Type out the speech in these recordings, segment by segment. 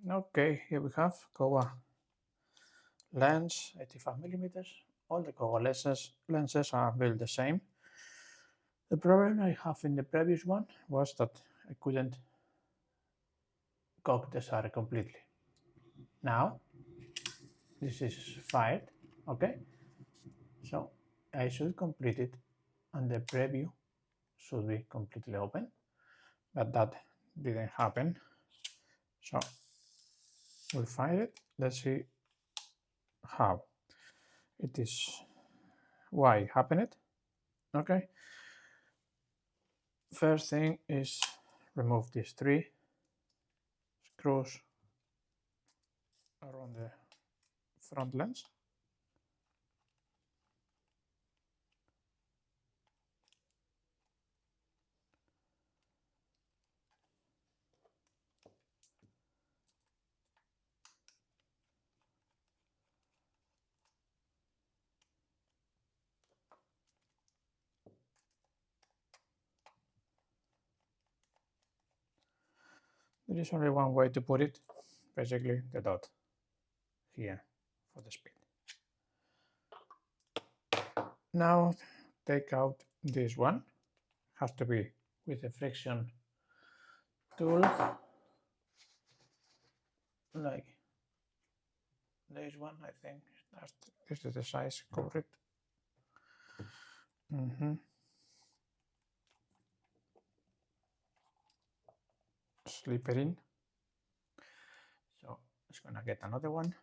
Okay, here we have Kowa lens, 85 millimeters. All the Kowa lenses are built the same. The problem I have in the previous one was that I couldn't cock the shutter completely. Now this is fired, okay? So I should complete it and the preview should be completely open, but that didn't happen. So we'll fire it. Let's see how it is, why happened. Okay, first thing is remove these 3 screws around the front lens. There is only one way to put it, basically the dot here for the speed. Now take out this one, has to be with a friction tool, like this one. I think this is the size, cover it. Slip it in. So it's gonna get another one.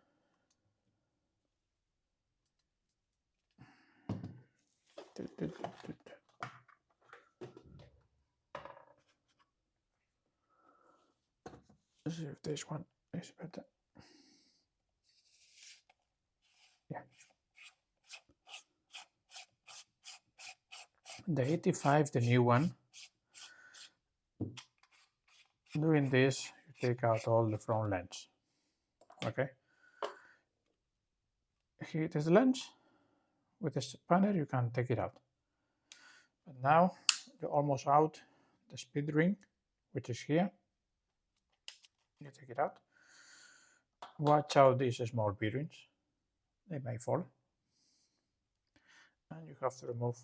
Let's see if this one is better. Yeah. The 85, the new one, doing this, you take out all the front lens. Okay. Here it is the lens. With the spanner, you can take it out. But now you're almost out the speed ring, which is here. You take it out. Watch out these small bearings, they may fall. And you have to remove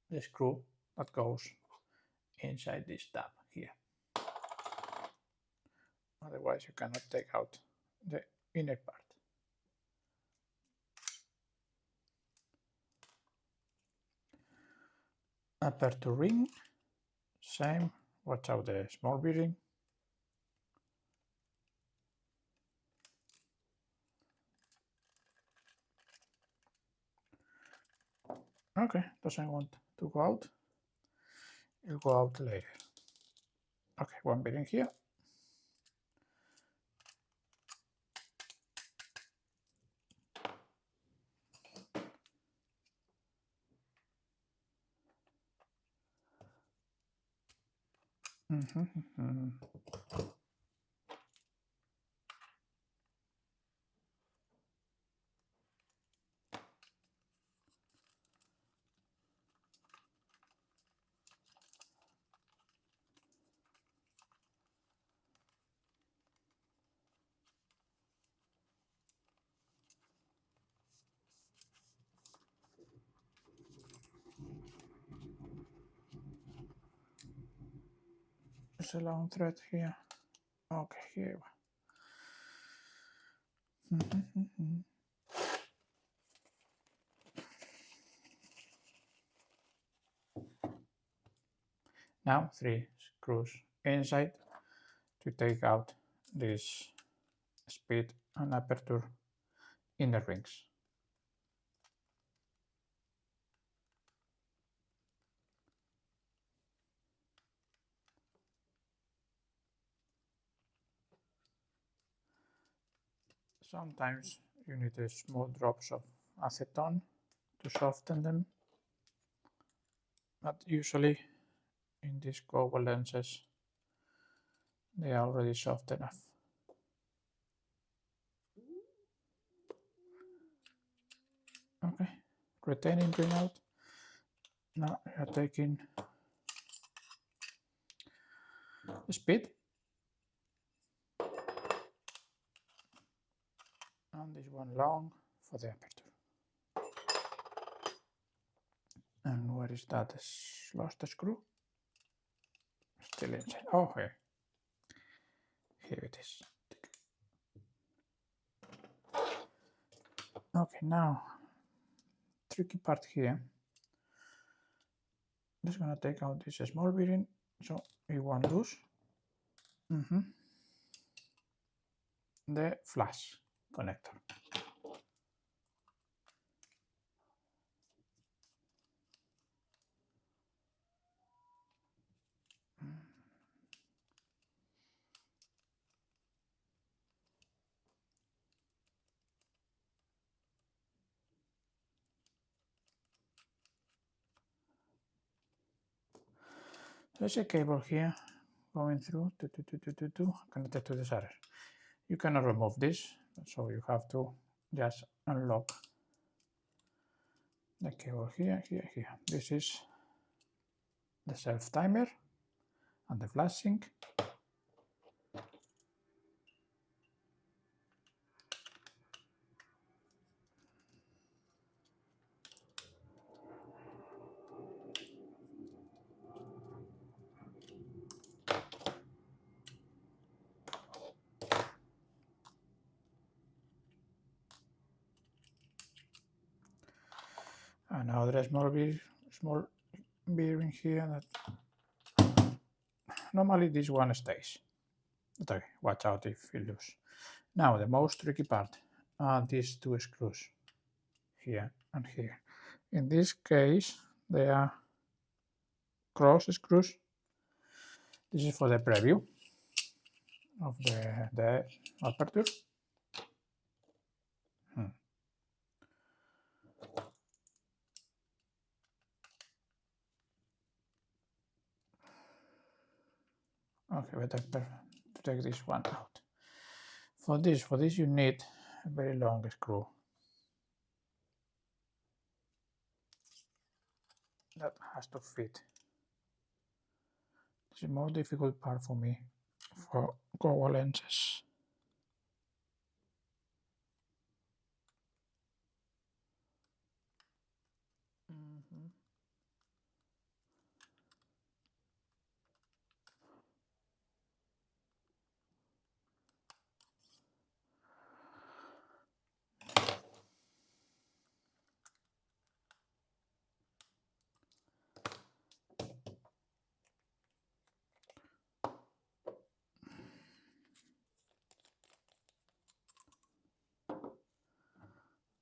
the screw that goes inside this tab here. Otherwise you cannot take out the inner part. Aperture ring, same, watch out the small bearing. Okay, doesn't want to go out, it'll go out later. Okay, one bearing here. There's a long thread here. Okay, here. Now 3 screws inside to take out this speed and aperture inner rings. Sometimes you need small drops of acetone to soften them, but usually in these Kowa lenses they are already soft enough. Okay, retaining ring out. Now we are taking the speed and this one long for the aperture. And where is that lost screw? Still inside. Oh, here it is. Okay, now tricky part here. Just gonna take out this small bearing, so we won't lose the flash connector. There's a cable here going through connected to the shutter. You cannot remove this, so you have to just unlock the cable here. This is the self timer and the flash sync. And now there is small bearing here that normally this one stays. But okay, watch out if you lose. Now the most tricky part are these two screws here and here. In this case they are cross screws. This is for the preview of the aperture. Okay, better to take this one out. For this you need a very long screw. That has to fit. It's a more difficult part for me for Kowa lenses.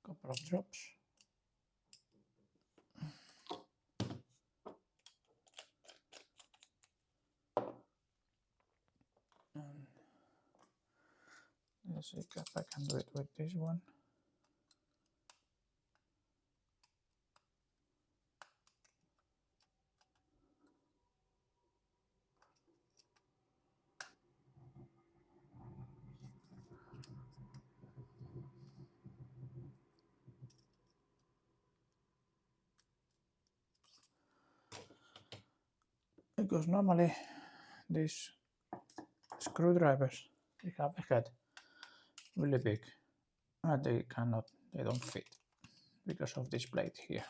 Couple of drops. And let's see if I can do it with this one. Because normally these screwdrivers, they have a head really big and they don't fit because of this plate here.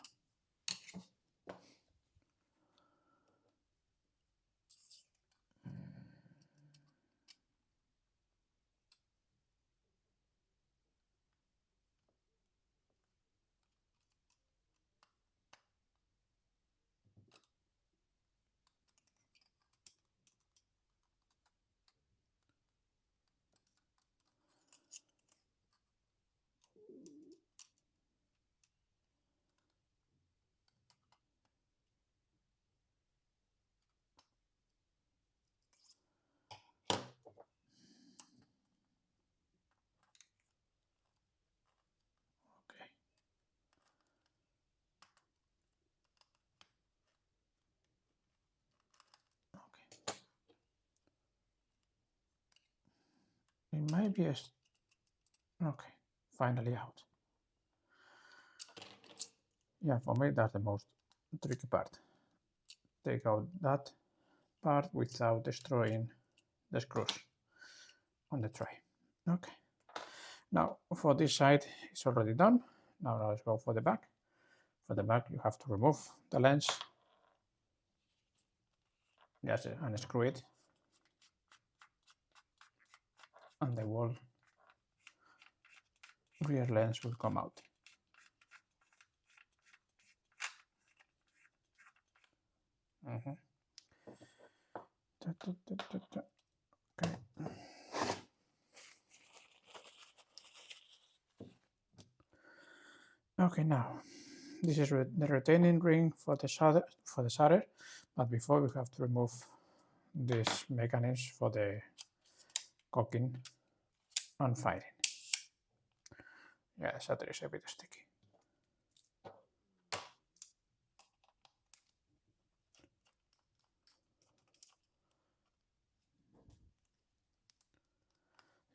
It might be okay, finally out. Yeah, for me that's the most tricky part. Take out that part without destroying the screws on the tray. Okay. Now for this side, it's already done. Now let's go for the back. For the back, you have to remove the lens, just unscrew it, and the whole rear lens will come out. Okay. Okay, now this is the retaining ring for the solder, but before we have to remove this mechanism for the cocking and firing. Yeah, the solder is a bit sticky.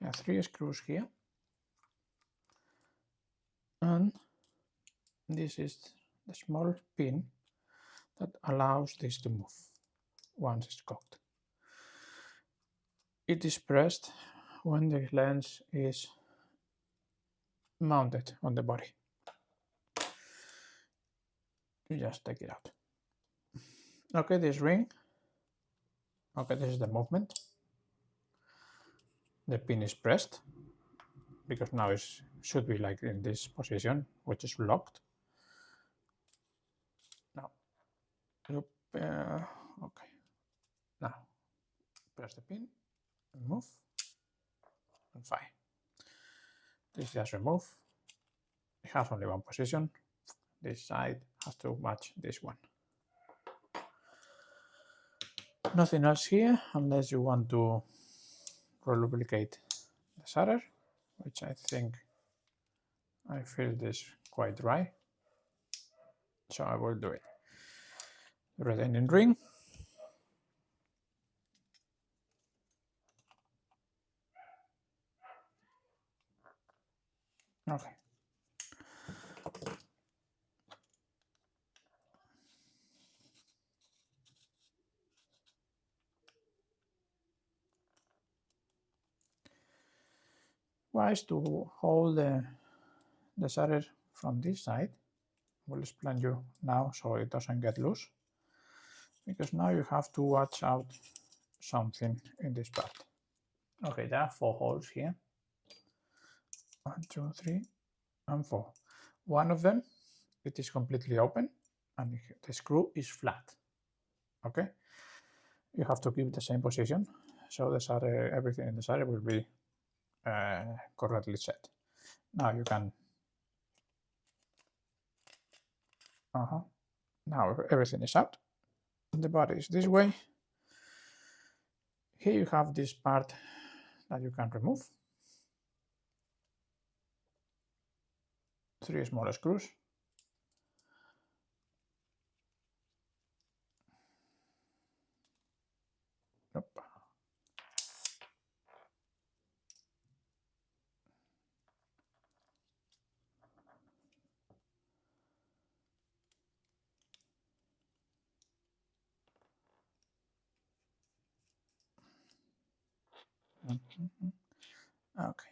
Yeah, 3 screws here, and this is the small pin that allows this to move once it's cocked. It is pressed when the lens is mounted on the body. You just take it out. Okay, this ring. Okay, this is the movement. The pin is pressed because now it should be like in this position, which is locked. Now, okay. Now, press the pin, and move, and fire. This just remove. It has only one position. This side has to match this one. Nothing else here unless you want to lubricate the solder, which I think I feel this quite dry, so I will do it. The retaining ring. Okay. Wise to hold the solder from this side. I will explain you now so it doesn't get loose, because now you have to watch out something in this part. Okay, there are 4 holes here. 1, 2, 3, and 4. One of them, it is completely open, and the screw is flat. Okay, you have to keep the same position, so the solder, everything in the solder will be correctly set. Now you can. Now everything is out. The body is this way. Here you have this part that you can remove. 3 small screws. Nope. Okay.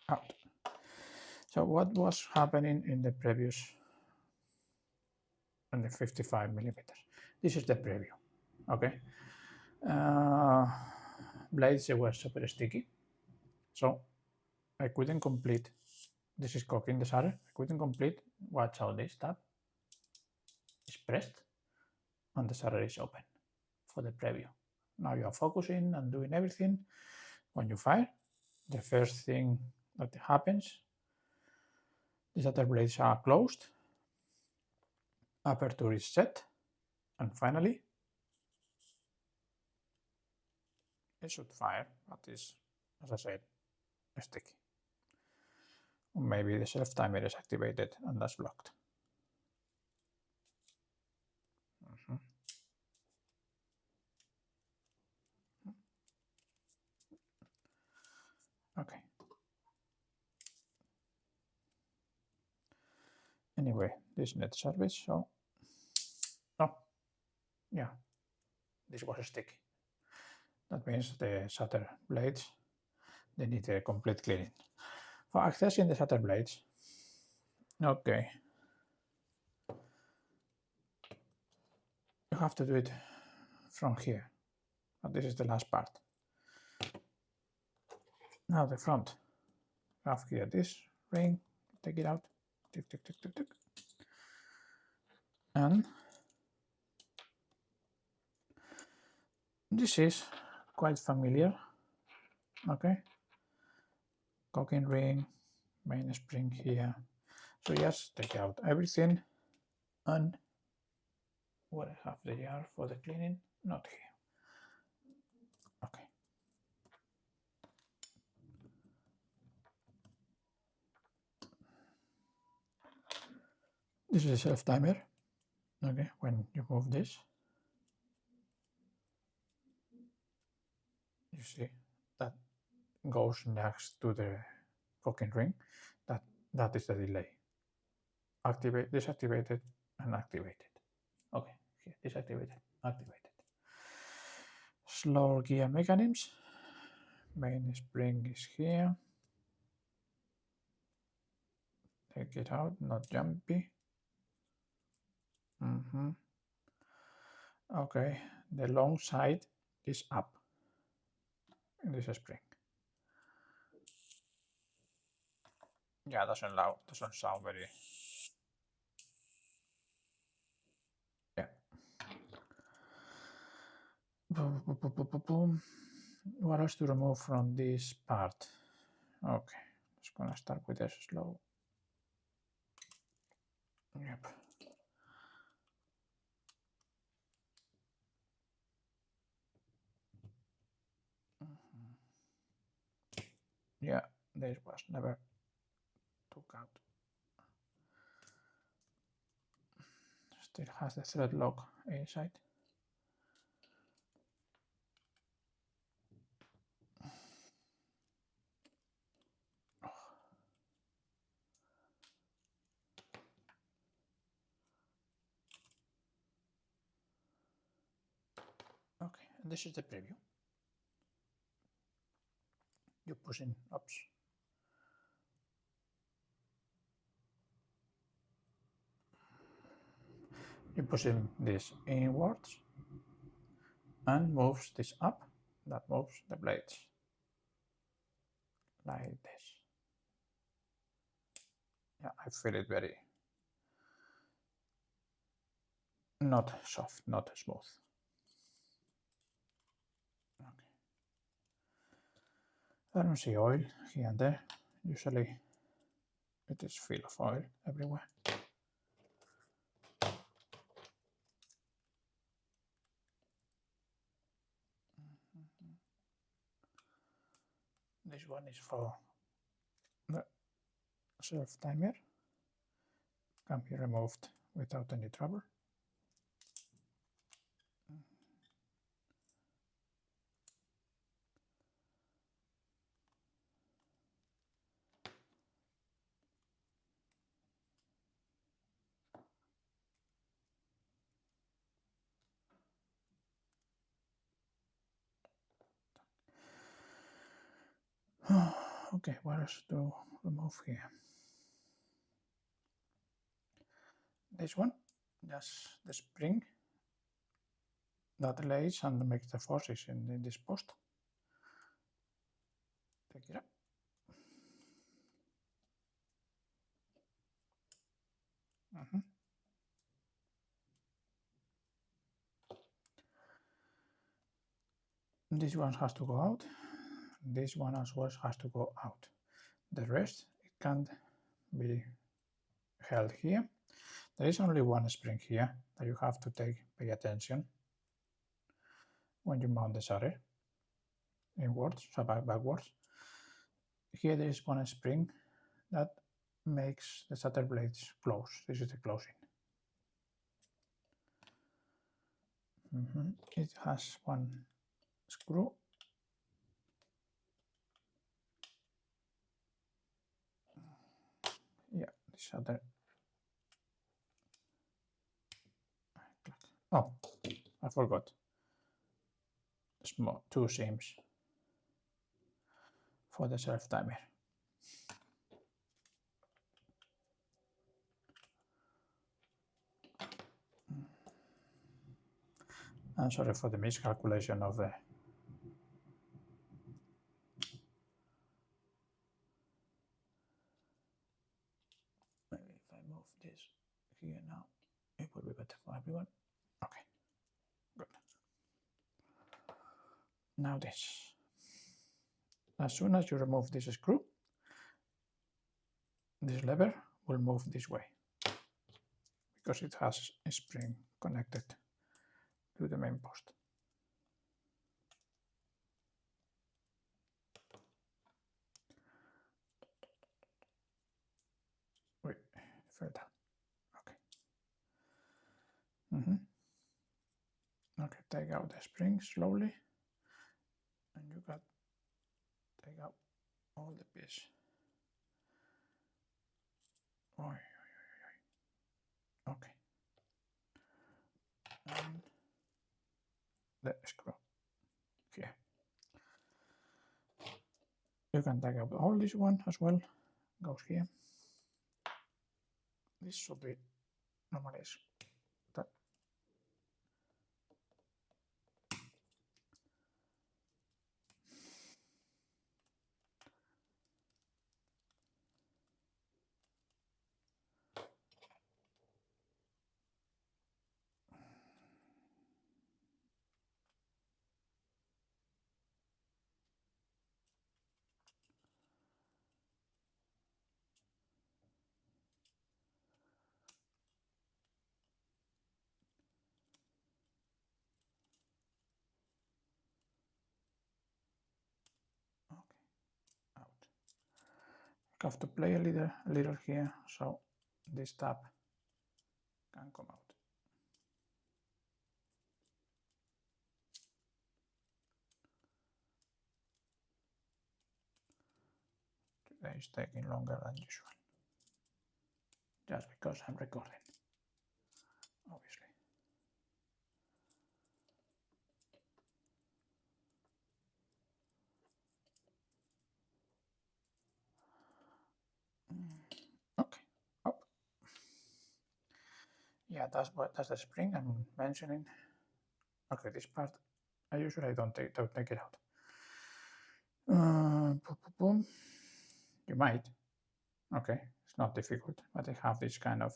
Out. So what was happening in the previous, on the 55 millimeters? This is the preview. Okay. Blades were super sticky, so I couldn't complete. This is cocking the solder. I couldn't complete. Watch how this tab is pressed and the solder is open for the preview. Now you are focusing and doing everything. When you fire, the first thing that happens, the shutter blades are closed, aperture is set, and finally it should fire, but is, as I said, sticky. Or maybe the self timer is activated and that's blocked. Okay. Anyway, this net service, so oh yeah, this was sticky. That means the shutter blades, they need a complete cleaning. For accessing the shutter blades, okay, you have to do it from here. But this is the last part. Now the front. You have here this ring, take it out, tick, tick, tick, tick, tick. And this is quite familiar, okay? Cocking ring, main spring here. So just take out everything, and where I have the jar for the cleaning, not here. Okay. This is a self timer. Okay, when you move this, you see that goes next to the cocking ring. That is the delay. Activate, disactivated, and activated. Okay, here, disactivated, activated. Slower gear mechanisms. Main spring is here. Take it out, not jumpy. Okay, the long side is up in this spring. Yeah, doesn't sound very. Yeah. What else to remove from this part? Okay, just gonna start with a slow. Yep. Yeah, this was never took out. Still has the thread lock inside. Okay, and this is the preview. You push in, oops. You push in this inwards and moves this up. That moves the blades like this. Yeah, I feel it very not soft, not smooth. Okay. I don't see oil here and there. Usually it is full of oil everywhere. This one is for the self timer. Can be removed without any trouble. Okay, what else to remove here? This one, just the spring that lays and makes the forces in this post. Take it up. This one has to go out. This one as well has to go out. The rest, it can't be held here. There is only one spring here that you have to pay attention when you mount the shutter inwards, so backwards. Here there is one spring that makes the shutter blades close. This is the closing. It has one screw. Yeah, the shutter. Oh, I forgot. two seams for the self-timer. I'm sorry for the miscalculation of the maybe if I move this here now, it will be better for everyone. Okay, good. Now this. As soon as you remove this screw, this lever will move this way because it has a spring connected to the main post. Wait, further. Okay. Okay, take out the spring slowly, and you got take out all the piece. Okay. And the screw here. You can take out all this one as well. Goes here. This should be normally is that. Out. You have to play a little here so this tab can come out. Today is taking longer than usual, just because I'm recording, obviously. Okay, up. Yeah, that's the spring I'm mentioning. Okay, this part I usually don't take it out. Boom. You might. Okay, it's not difficult, but I have this kind of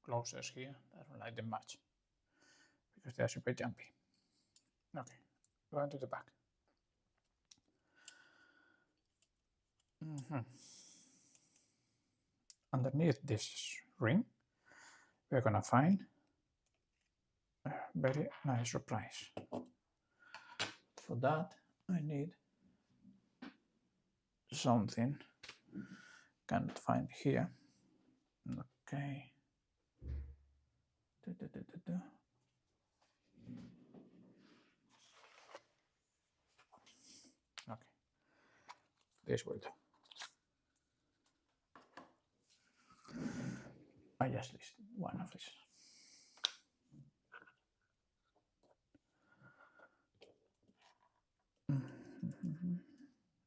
closures here. I don't like them much because they are super jumpy. Okay, going to the back. Underneath this ring, we're gonna find a very nice surprise. For that, I need something. Can't find here. Okay. Okay. This will do. I just listed one of these.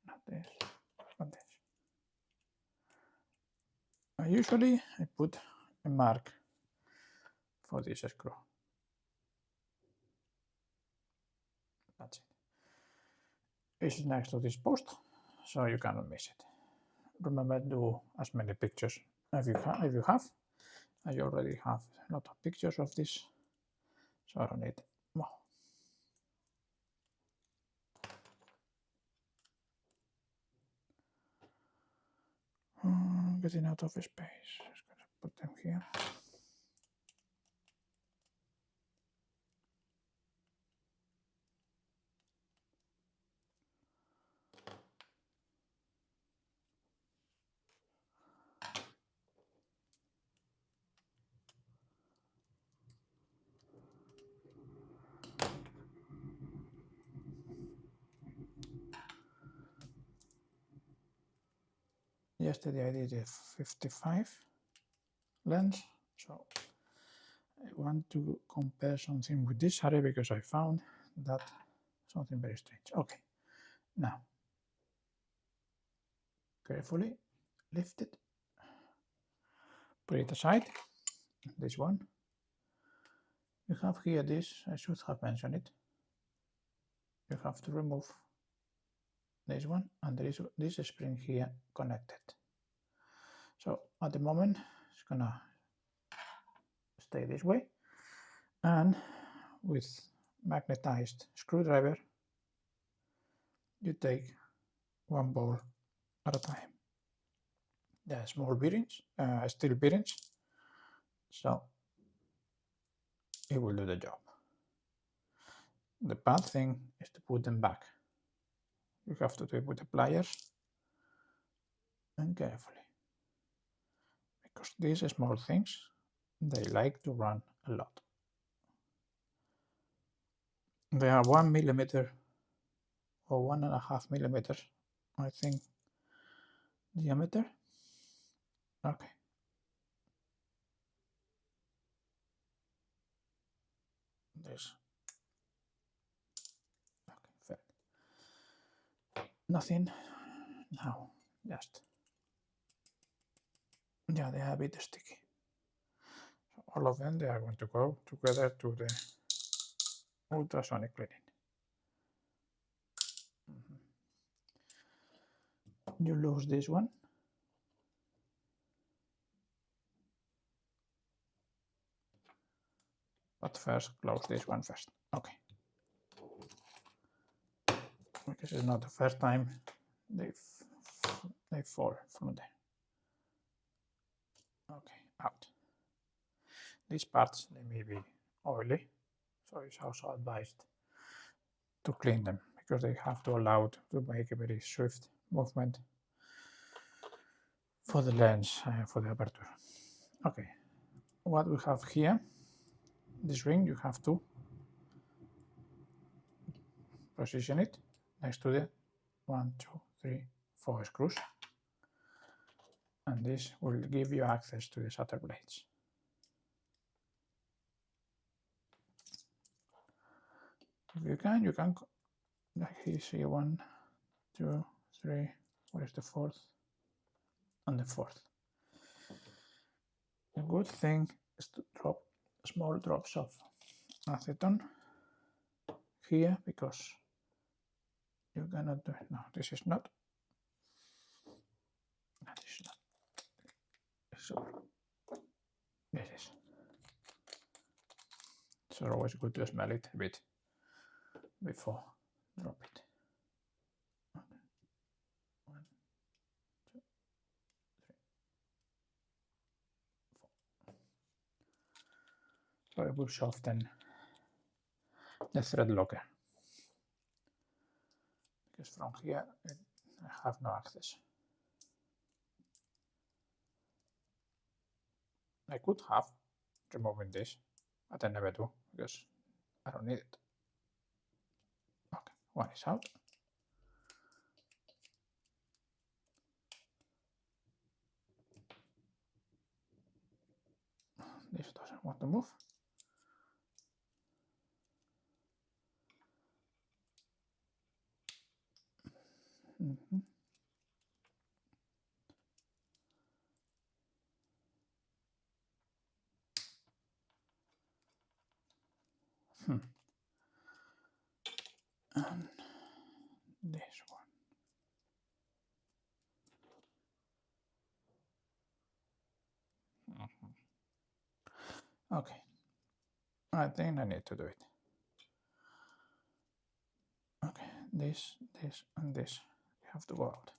Not this, but this. Usually I put a mark for this screw. That's it. It's next to this post, so you cannot miss it. Remember to do as many pictures as you have. I already have a lot of pictures of this, so I don't need more. Getting out of space. Just gonna put them here. Yesterday I did a 55 lens, so I want to compare something with this array because I found that something very strange. Okay, now carefully lift it, put it aside. This one, you have here this, I should have mentioned it. You have to remove this one, and there is this spring here connected. So at the moment it's gonna stay this way, and with magnetized screwdriver you take one ball at a time. They are small bearings, steel bearings, so it will do the job. The bad thing is to put them back. You have to do it with the pliers and carefully, because these small things, they like to run a lot. They are 1 millimeter or 1.5 millimeters, I think, diameter. Okay. This. Okay, fair. Nothing. Now, just. Yeah, they are a bit sticky. So all of them, they are going to go together to the ultrasonic cleaning. You lose this one. But first, close this one first. Okay. Because it's not the first time they fall from there. Okay, out. These parts, they may be oily, so it's also advised to clean them, because they have to allow to make a very swift movement for the lens, for the aperture. Okay, what we have here, this ring, you have to position it next to the 1, 2, 3, 4 screws, and this will give you access to the shutter blades. If you can, like you see 1, 2, 3, what is the fourth? And the fourth. A good thing is to drop small drops of acetone here, because you cannot do it. No, this is not. This is not. So this is. It's always good to smell it a bit before drop it. Okay. 1, 2, 3, 4. So it will soften the thread locker, because from here I have no access. I could have removing this, but I never do, because I don't need it. Okay, one is out. This doesn't want to move. Mm-hmm. And this one. Okay, I think I need to do it. Okay, this, and this have to go out.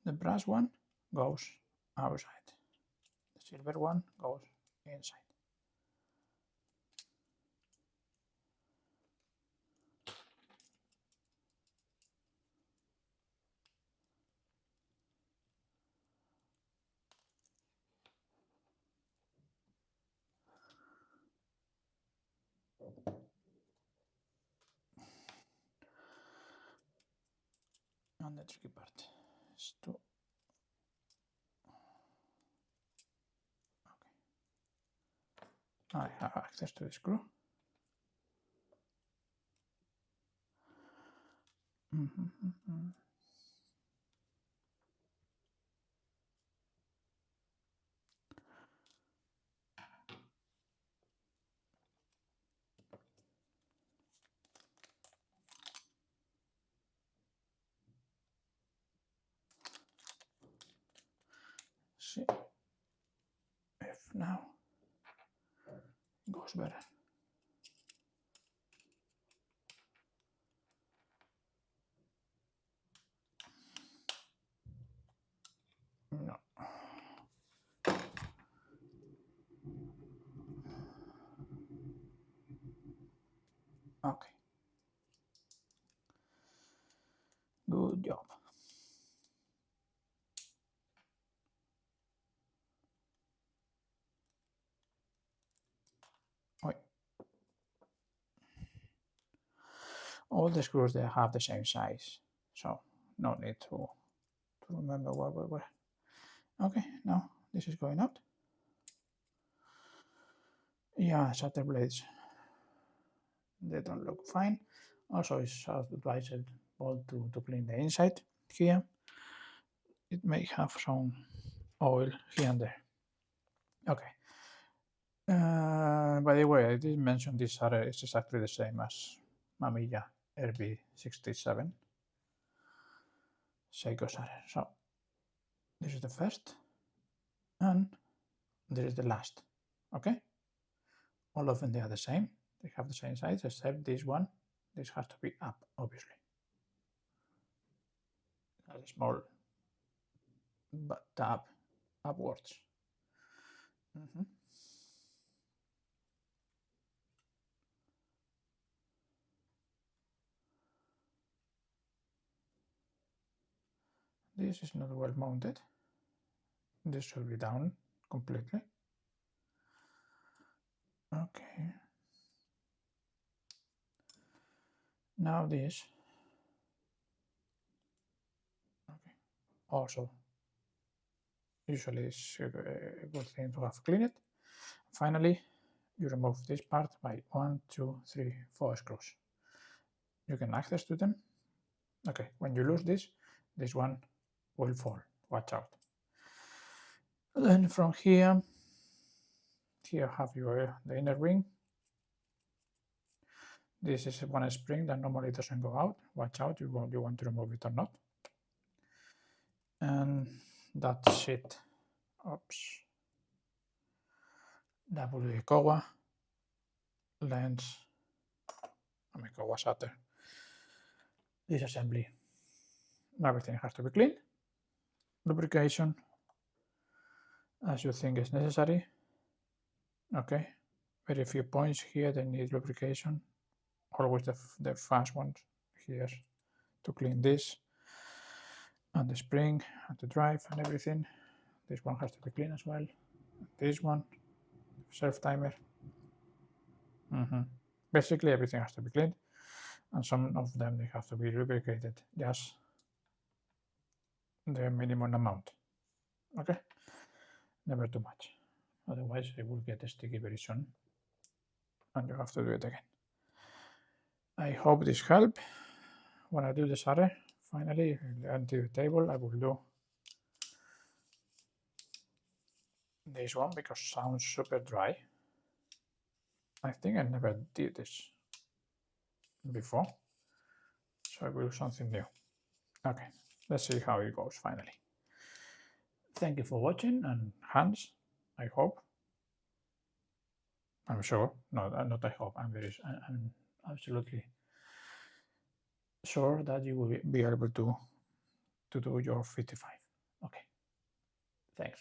The brass one goes outside. The silver one goes inside. And the tricky part is to I have access to the screw. See if now it goes better. No. Okay. Good job. Wait. All the screws they have the same size, so no need to remember where. Okay, now this is going out. Yeah, shutter blades, they don't look fine. Also, it's advisable to clean the inside here. It may have some oil here and there. Okay. By the way, I didn't mention this shutter is exactly the same as Mamiya RB67 Seiko shutter. So this is the first, and this is the last. Okay. All of them they are the same. They have the same size, except this one. This has to be up, obviously. It has a small tab upwards. This is not well mounted. This should be down completely. Okay. Now this. Okay. Also, usually it's a good thing to have cleaned it. Finally, you remove this part by 1, 2, 3, 4 screws. You can access to them. Okay, when you lose this one will fall. Watch out. Then from here have your the inner ring. This is one spring that normally doesn't go out. Watch out, you want to remove it or not. And that's it. Oops. That will be a Kowa lens. Kowa shutter. Disassembly. Everything has to be cleaned. Lubrication, as you think is necessary. Okay, very few points here that need lubrication. Always the fast ones here to clean this, and the spring and the drive and everything. This one has to be clean as well. This one, self timer. Basically everything has to be cleaned, and some of them they have to be lubricated, just the minimum amount. Okay, never too much, otherwise it will get sticky very soon and you have to do it again. I hope this helped. When I do the shutter, finally onto the table, I will do this one because it sounds super dry. I think I never did this before, so I will do something new. Okay, let's see how it goes finally. Thank you for watching, and Hans, I hope, I'm sure, no, not I hope, I'm absolutely sure that you will be able to do your 55. Okay, thanks.